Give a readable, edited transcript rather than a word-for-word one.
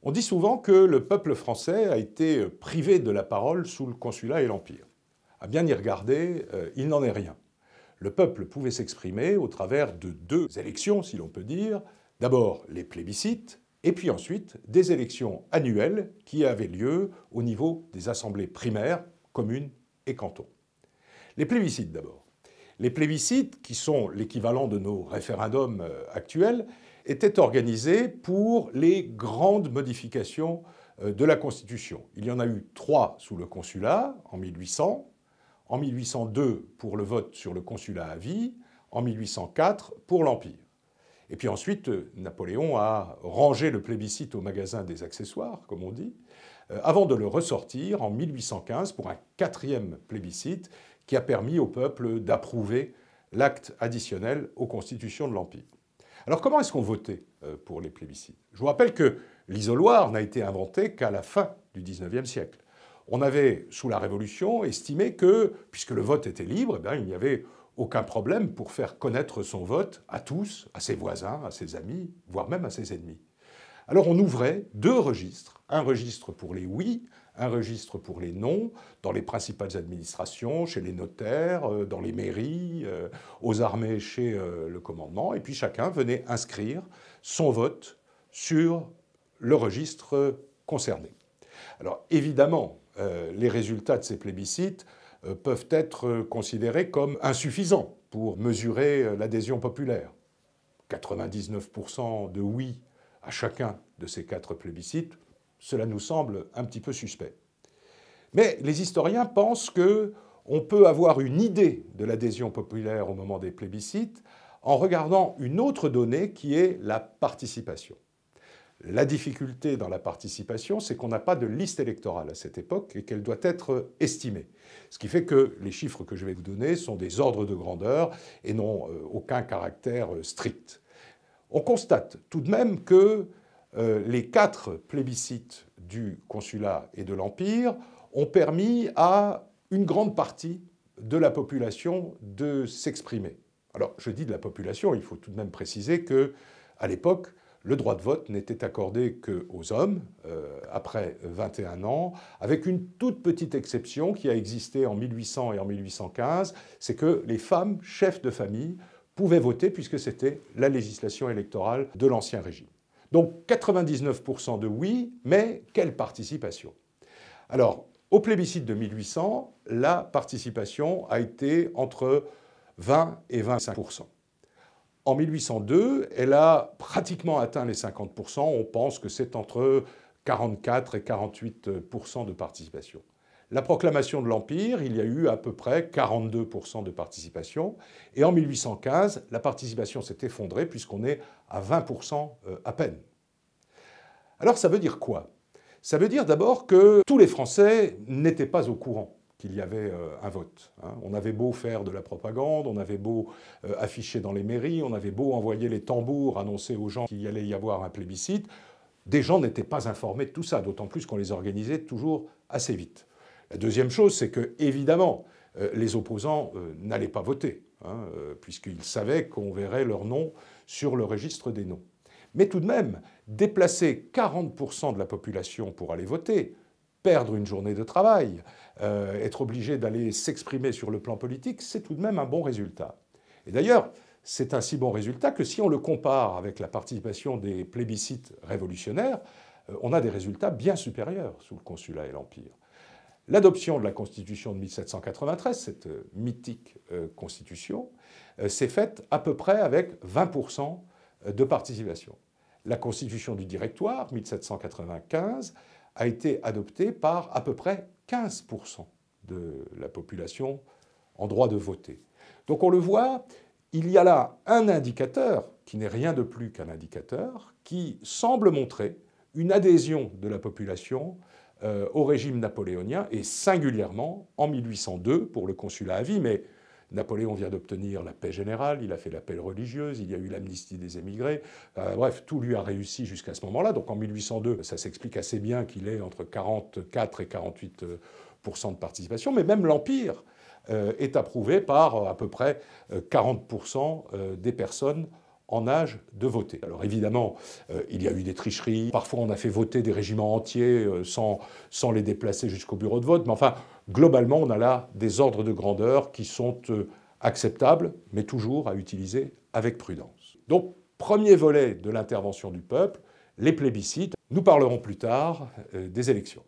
On dit souvent que le peuple français a été privé de la parole sous le Consulat et l'Empire. À bien y regarder, il n'en est rien. Le peuple pouvait s'exprimer au travers de deux élections, si l'on peut dire. D'abord les plébiscites, et puis ensuite des élections annuelles qui avaient lieu au niveau des assemblées primaires, communes et cantons. Les plébiscites d'abord. Les plébiscites, qui sont l'équivalent de nos référendums actuels, étaient organisés pour les grandes modifications de la Constitution. Il y en a eu 3 sous le Consulat en 1800, en 1802 pour le vote sur le Consulat à vie, en 1804 pour l'Empire. Et puis ensuite, Napoléon a rangé le plébiscite au magasin des accessoires, comme on dit, avant de le ressortir en 1815 pour un 4e plébiscite qui a permis au peuple d'approuver l'acte additionnel aux constitutions de l'Empire. Alors comment est-ce qu'on votait pour les plébiscites? Je vous rappelle que l'isoloir n'a été inventé qu'à la fin du XIXe siècle. On avait, sous la Révolution, estimé que, puisque le vote était libre, il n'y avait aucun problème pour faire connaître son vote à tous, à ses voisins, à ses amis, voire même à ses ennemis. Alors on ouvrait 2 registres, un registre pour les oui, un registre pour les non, dans les principales administrations, chez les notaires, dans les mairies, aux armées chez le commandement, et puis chacun venait inscrire son vote sur le registre concerné. Alors évidemment, les résultats de ces plébiscites peuvent être considérés comme insuffisants pour mesurer l'adhésion populaire. 99% de oui à chacun de ces 4 plébiscites, cela nous semble un petit peu suspect. Mais les historiens pensent qu'on peut avoir une idée de l'adhésion populaire au moment des plébiscites en regardant une autre donnée qui est la participation. La difficulté dans la participation, c'est qu'on n'a pas de liste électorale à cette époque et qu'elle doit être estimée. Ce qui fait que les chiffres que je vais vous donner sont des ordres de grandeur et n'ont aucun caractère strict. On constate tout de même que les 4 plébiscites du Consulat et de l'Empire ont permis à une grande partie de la population de s'exprimer. Alors, je dis de la population, il faut tout de même préciser qu'à l'époque, le droit de vote n'était accordé qu'aux hommes, après 21 ans, avec une toute petite exception qui a existé en 1800 et en 1815, c'est que les femmes, chefs de famille, pouvaient voter puisque c'était la législation électorale de l'Ancien Régime. Donc 99% de oui, mais quelle participation? Alors, au plébiscite de 1800, la participation a été entre 20 et 25%. En 1802, elle a pratiquement atteint les 50%. On pense que c'est entre 44 et 48% de participation. La proclamation de l'Empire, il y a eu à peu près 42% de participation. Et en 1815, la participation s'est effondrée puisqu'on est à 20% à peine. Alors ça veut dire quoi? Ça veut dire d'abord que tous les Français n'étaient pas au courant qu'il y avait un vote. On avait beau faire de la propagande, on avait beau afficher dans les mairies, on avait beau envoyer les tambours, annoncer aux gens qu'il allait y avoir un plébiscite, des gens n'étaient pas informés de tout ça, d'autant plus qu'on les organisait toujours assez vite. La deuxième chose, c'est que, évidemment, les opposants n'allaient pas voter, puisqu'ils savaient qu'on verrait leur nom sur le registre des noms. Mais tout de même, déplacer 40% de la population pour aller voter, perdre une journée de travail, être obligé d'aller s'exprimer sur le plan politique, c'est tout de même un bon résultat. Et d'ailleurs, c'est un si bon résultat que si on le compare avec la participation des plébiscites révolutionnaires, on a des résultats bien supérieurs sous le Consulat et l'Empire. L'adoption de la Constitution de 1793, cette mythique Constitution, s'est faite à peu près avec 20% de participation. La Constitution du Directoire, 1795, a été adoptée par à peu près 15% de la population en droit de voter. Donc on le voit, il y a là un indicateur, qui n'est rien de plus qu'un indicateur, qui semble montrer une adhésion de la population au régime napoléonien, et singulièrement en 1802 pour le consulat à vie, mais Napoléon vient d'obtenir la paix générale, il a fait la paix religieuse, il y a eu l'amnistie des émigrés, bref, tout lui a réussi jusqu'à ce moment-là. Donc en 1802, ça s'explique assez bien qu'il ait entre 44 et 48% de participation, mais même l'Empire est approuvé par à peu près 40% des personnes en âge de voter. Alors évidemment, il y a eu des tricheries, parfois on a fait voter des régiments entiers sans les déplacer jusqu'au bureau de vote, mais enfin, globalement, on a là des ordres de grandeur qui sont acceptables, mais toujours à utiliser avec prudence. Donc, premier volet de l'intervention du peuple, les plébiscites. Nous parlerons plus tard des élections.